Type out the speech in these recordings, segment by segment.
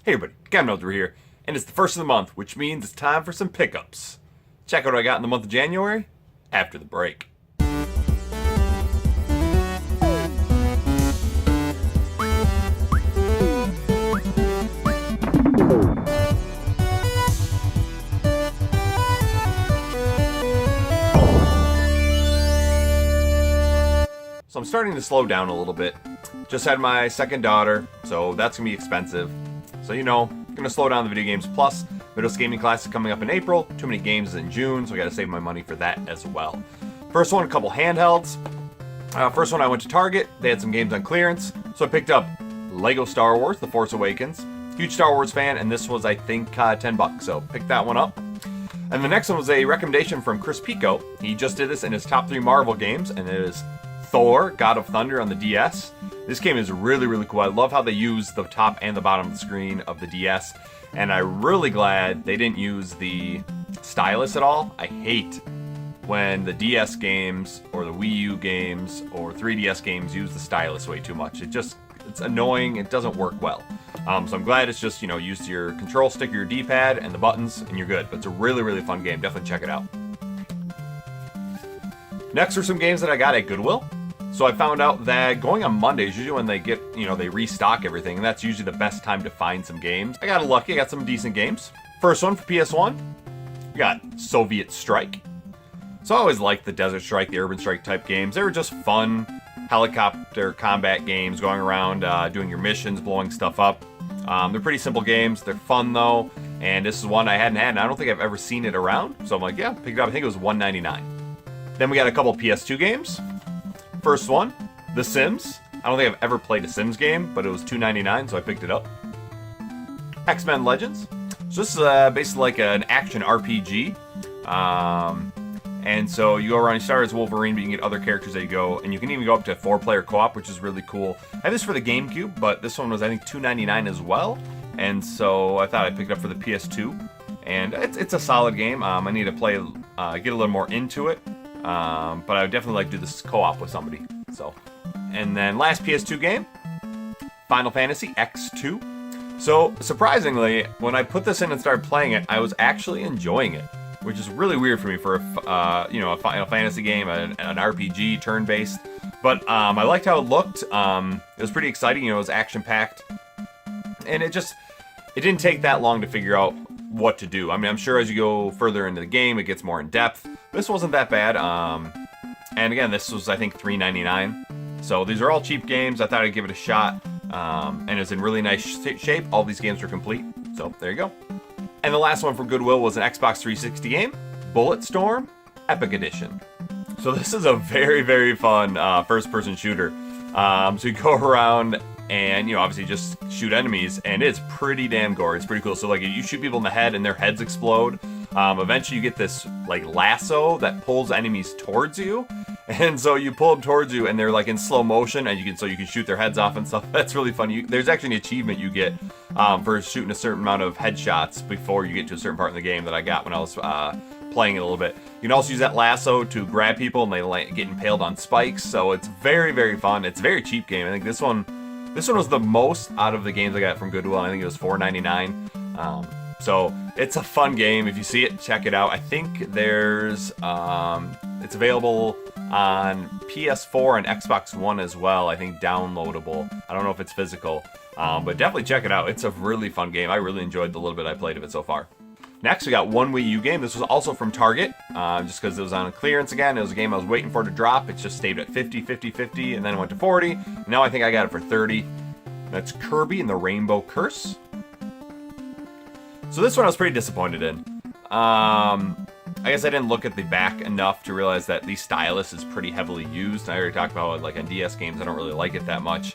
Hey everybody, Captain Algebra here, and it's the first of the month, which means it's time for some pickups. Check out what I got in the month of January after the break. So I'm starting to slow down a little bit. Just had my second daughter, so that's going to be expensive. So going to slow down the video games. Plus, Middle Gaming Class is coming up in April. Too many games in June, so I got to save my money for that as well. First one, a couple handhelds. First one, I went to Target. They had some games on clearance, so I picked up Lego Star Wars: The Force Awakens. Huge Star Wars fan, and this was, I think, $10, so picked that one up. And the next one was a recommendation from Chris Pico. He just did this in his top 3 Marvel games, and it is Thor: God of Thunder on the DS. This game is really, really cool. I love how they use the top and the bottom of the screen of the DS, and I'm really glad they didn't use the stylus at all. I hate when the DS games or the Wii U games or 3DS games use the stylus way too much. It's annoying. It doesn't work well. So I'm glad it's just, use your control stick or your D-pad and the buttons, and you're good. But it's a really, really fun game. Definitely check it out. Next are some games that I got at Goodwill. So I found out that going on Mondays, usually when they get, they restock everything, and that's usually the best time to find some games. I got lucky, I got some decent games. First one for PS1, we got Soviet Strike. So I always liked the Desert Strike, the Urban Strike type games. They were just fun helicopter combat games, going around, doing your missions, blowing stuff up. They're pretty simple games, they're fun though, and this is one I hadn't had, and I don't think I've ever seen it around. So I'm like, yeah, pick it up, I think it was $1.99. Then we got a couple PS2 games. First one, The Sims. I don't think I've ever played a Sims game, but it was $2.99, so I picked it up. X-Men Legends. So this is basically like an action RPG. And so you go around, you start as Wolverine, but you can get other characters that you go, and you can even go up to 4-player co-op, which is really cool. I have this for the GameCube, but this one was, I think, $2.99 as well. And so I thought I'd pick it up for the PS2. And it's a solid game. I need to play, get a little more into it. But I would definitely like to do this co-op with somebody. So, and then last PS2 game, Final Fantasy X2. So surprisingly, when I put this in and started playing it, I was actually enjoying it, which is really weird for me for a Final Fantasy game, an RPG turn-based. But I liked how it looked. It was pretty exciting. It was action-packed, and it didn't take that long to figure out what to do. I mean, I'm sure as you go further into the game, it gets more in depth. This wasn't that bad. And again, this was, I think, $3.99. So these are all cheap games. I thought I'd give it a shot. And it's in really nice shape. All these games are complete. So there you go. And the last one from Goodwill was an Xbox 360 game, Bulletstorm Epic Edition. So this is a very, very fun first-person shooter. So you go around and, obviously just shoot enemies, and it's pretty damn gory. It's pretty cool. So, like, you shoot people in the head and their heads explode. Eventually you get this, like, lasso that pulls enemies towards you. And so you pull them towards you, and they're, like, in slow motion, and you can shoot their heads off and stuff. That's really fun. There's actually an achievement you get for shooting a certain amount of headshots before you get to a certain part in the game that I got when I was playing it a little bit. You can also use that lasso to grab people, and they get impaled on spikes. So it's very, very fun. It's a very cheap game. I think this one was the most out of the games I got from Goodwill. I think it was $4.99. So it's a fun game. If you see it, check it out. I think there's it's available on PS4 and Xbox One as well. I think downloadable. I don't know if it's physical, but definitely check it out. It's a really fun game. I really enjoyed the little bit I played of it so far. Next, we got one Wii U game. This was also from Target, just because it was on clearance again. It was a game I was waiting for to drop. It just stayed at 50, 50, 50, and then it went to 40. Now I think I got it for 30. That's Kirby and the Rainbow Curse. So this one I was pretty disappointed in. I guess I didn't look at the back enough to realize that the stylus is pretty heavily used. I already talked about it, like on DS games, I don't really like it that much.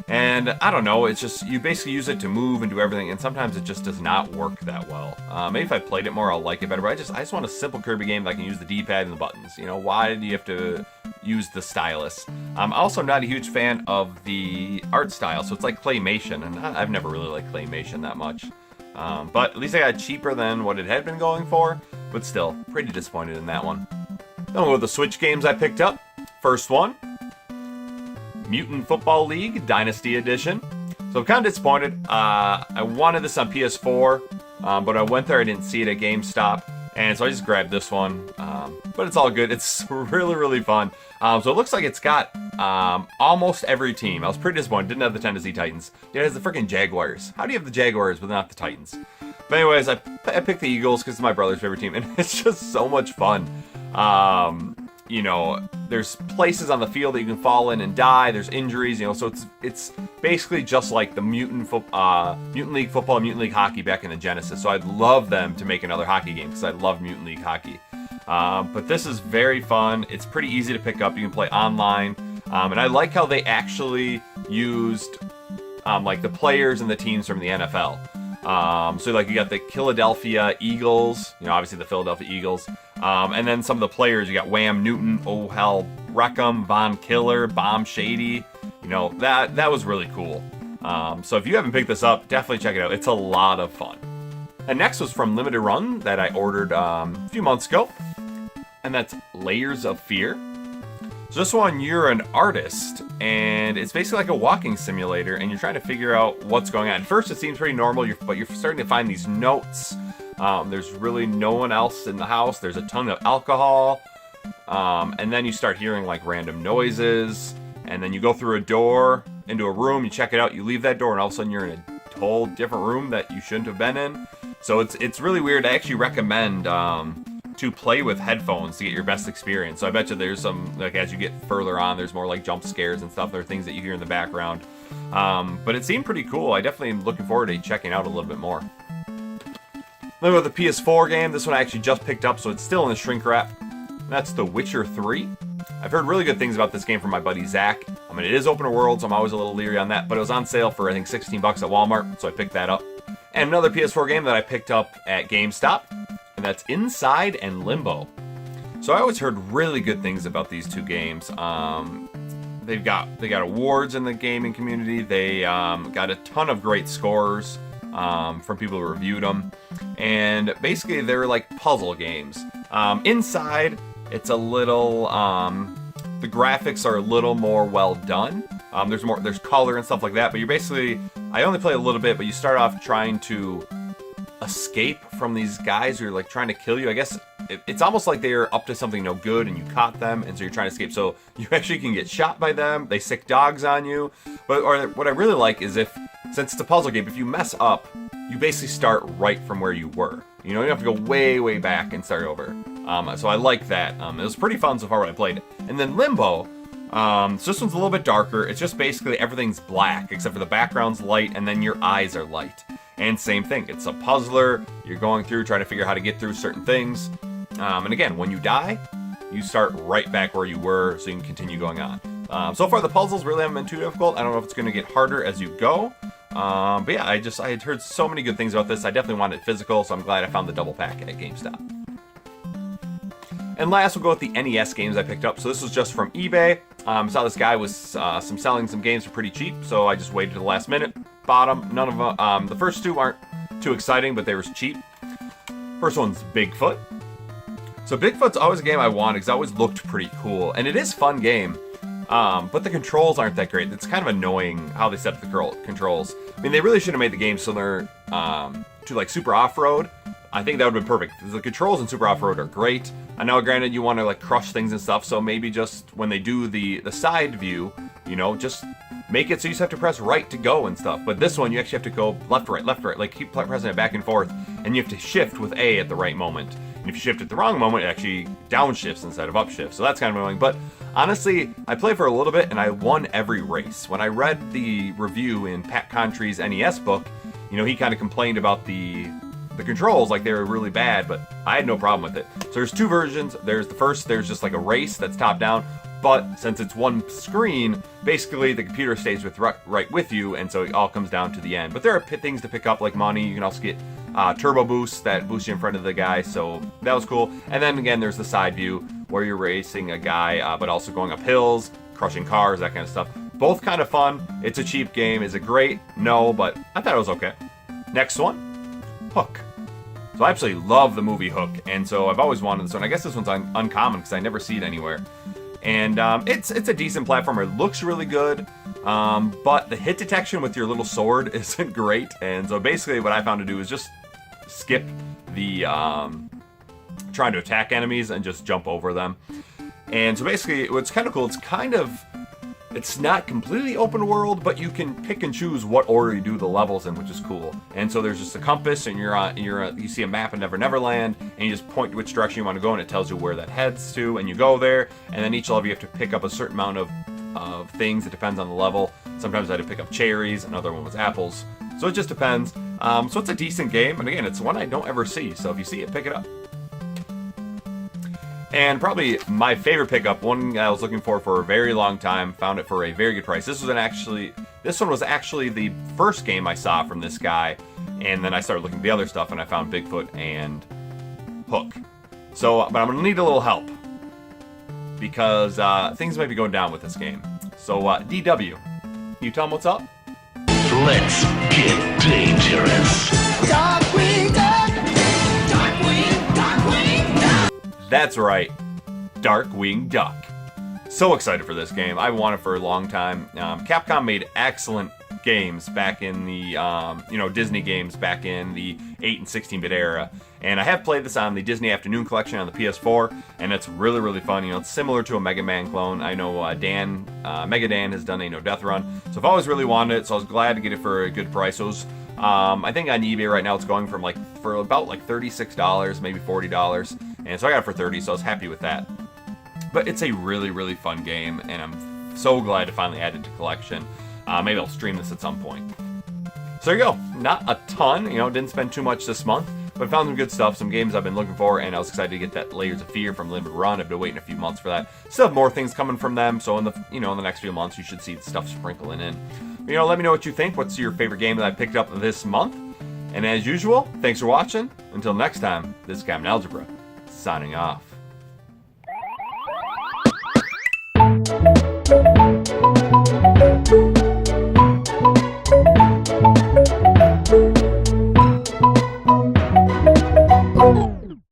And I don't know, it's just, you basically use it to move and do everything, and sometimes it just does not work that well. Maybe if I played it more, I'll like it better, but I just want a simple Kirby game that I can use the D-pad and the buttons. Why do you have to use the stylus? I'm also not a huge fan of the art style, so it's like claymation, and I've never really liked claymation that much. But at least I got it cheaper than what it had been going for, but still, pretty disappointed in that one. Then we'll go with the Switch games I picked up. First one, Mutant Football League Dynasty Edition. So I'm kind of disappointed. I wanted this on PS4, but I went there, I didn't see it at GameStop, and so I just grabbed this one. But it's all good. It's really, really fun. So it looks like it's got almost every team. I was pretty disappointed. Didn't have the Tennessee Titans. It has the freaking Jaguars. How do you have the Jaguars but not the Titans? But anyways, I picked the Eagles because it's my brother's favorite team, and it's just so much fun. You know, there's places on the field that you can fall in and die. There's injuries, you know, so it's basically just like the Mutant League Football and Mutant League Hockey back in the Genesis. So I'd love them to make another hockey game because I love Mutant League Hockey. But this is very fun. It's pretty easy to pick up. You can play online. And I like how they actually used like the players and the teams from the NFL. So like you got the Philadelphia Eagles, you know, obviously the Philadelphia Eagles. And then some of the players, you got Wham Newton, Oh Hell Wreckham, Von Killer, Bomb Shady. You know, that was really cool. So if you haven't picked this up, definitely check it out. It's a lot of fun. And next was from Limited Run that I ordered a few months ago. And that's Layers of Fear. So this one, you're an artist, and it's basically like a walking simulator, and you're trying to figure out what's going on. At first, it seems pretty normal, but you're starting to find these notes. There's really no one else in the house. There's a ton of alcohol. And then you start hearing like random noises, and then you go through a door into a room, you check it out, you leave that door, and all of a sudden you're in a whole different room that you shouldn't have been in. So it's really weird. I actually recommend to play with headphones to get your best experience. So I bet you there's some, like as you get further on, there's more like jump scares and stuff. There are things that you hear in the background. But it seemed pretty cool. I definitely am looking forward to checking out a little bit more. Then we have the PS4 game. This one I actually just picked up, so it's still in the shrink wrap. That's The Witcher 3. I've heard really good things about this game from my buddy Zach. I mean, it is open world, so I'm always a little leery on that, but it was on sale for I think 16 bucks at Walmart, so I picked that up. And another PS4 game that I picked up at GameStop, and that's Inside and Limbo. So I always heard really good things about these two games. They got awards in the gaming community. They got a ton of great scores from people who reviewed them. And basically they're like puzzle games. Inside, it's a little, the graphics are a little more well done. There's color and stuff like that, but you're basically, I only play a little bit, but you start off trying to escape from these guys who are like trying to kill you. I guess it's almost like they're up to something no good and you caught them, and so you're trying to escape. So you actually can get shot by them. They sick dogs on you. But what I really like is since it's a puzzle game, if you mess up, you basically start right from where you were. You know, you don't have to go way, way back and start over. So I like that. It was pretty fun so far when I played it. And then Limbo, so this one's a little bit darker. It's just basically everything's black except for the background's light and then your eyes are light. And same thing, it's a puzzler. You're going through trying to figure out how to get through certain things. And again, when you die, you start right back where you were so you can continue going on. So far the puzzles really haven't been too difficult. I don't know if it's going to get harder as you go. But yeah, I had heard so many good things about this. I definitely wanted it physical, so I'm glad I found the double pack at GameStop. And last, we'll go with the NES games I picked up. So this was just from eBay. Saw this guy was selling some games for pretty cheap, so I just waited to the last minute. Bought them. None of them. The first two aren't too exciting, but they were cheap. First one's Bigfoot. So Bigfoot's always a game I wanted because it always looked pretty cool, and it is a fun game. But the controls aren't that great. It's kind of annoying how they set up the controls. I mean, they really should have made the game similar to like Super Off-Road. I think that would have been perfect. The controls in Super Off-Road are great. I know, granted, you want to like crush things and stuff, so maybe just when they do the side view, you know, just make it so you just have to press right to go and stuff. But this one, you actually have to go left, right, like keep pressing it back and forth, and you have to shift with A at the right moment. And if you shift at the wrong moment, it actually downshifts instead of upshifts. So that's kind of annoying. But honestly, I played for a little bit and I won every race. When I read the review in Pat Contree's NES book, you know, he kind of complained about the controls, like they were really bad, but I had no problem with it. So there's two versions. There's the first, there's just like a race that's top down, but since it's one screen, basically the computer stays right with you, and so it all comes down to the end. But there are things to pick up like money. You can also get turbo boost that boosts you in front of the guy, so that was cool. And then again, there's the side view where you're racing a guy, but also going up hills, crushing cars, that kind of stuff. Both kind of fun. It's a cheap game. Is it great? No, but I thought it was okay. Next one, Hook. So I absolutely love the movie Hook, and so I've always wanted this one. I guess this one's uncommon because I never see it anywhere. And it's a decent platformer. It looks really good. But the hit detection with your little sword isn't great, and so basically what I found to do is just skip the trying to attack enemies and just jump over them. And so basically what's kind of cool, it's not completely open world, but you can pick and choose what order you do the levels in, which is cool. And so there's just a compass, and you see a map in Never Never Land, and you just point to which direction you want to go, and it tells you where that heads to, and you go there. And then each level you have to pick up a certain amount of things. It depends on the level. Sometimes I had to pick up cherries, another one was apples. So it just depends. So it's a decent game, and again, it's one I don't ever see. So if you see it, pick it up. And probably my favorite pickup, one I was looking for a very long time, found it for a very good price. This one was actually the first game I saw from this guy, and then I started looking at the other stuff, and I found Bigfoot and Hook. So, but I'm gonna need a little help because things might be going down with this game. So, DW, you tell them what's up? Let's get dangerous. Darkwing Duck! Darkwing, Darkwing Duck! That's right, Darkwing Duck. So excited for this game. I've wanted it for a long time. Capcom made excellent games back in the, Disney games back in the 8 and 16-bit era. And I have played this on the Disney Afternoon Collection on the PS4, and it's really, really fun. It's similar to a Mega Man clone. I know Mega Dan has done a No Death Run, so I've always really wanted it, so I was glad to get it for a good price. It was, I think on eBay right now it's going from for about $36, maybe $40, and so I got it for $30, so I was happy with that. But it's a really, really fun game, and I'm so glad to finally add it to collection. Maybe I'll stream this at some point. So there you go. Not a ton, didn't spend too much this month, but found some good stuff, some games I've been looking for, and I was excited to get that Layers of Fear from Limited Run. I've been waiting a few months for that. Still have more things coming from them, so in the in the next few months you should see stuff sprinkling in. Let me know what you think. What's your favorite game that I picked up this month? And as usual, thanks for watching. Until next time, this is Captain Algebra, signing off.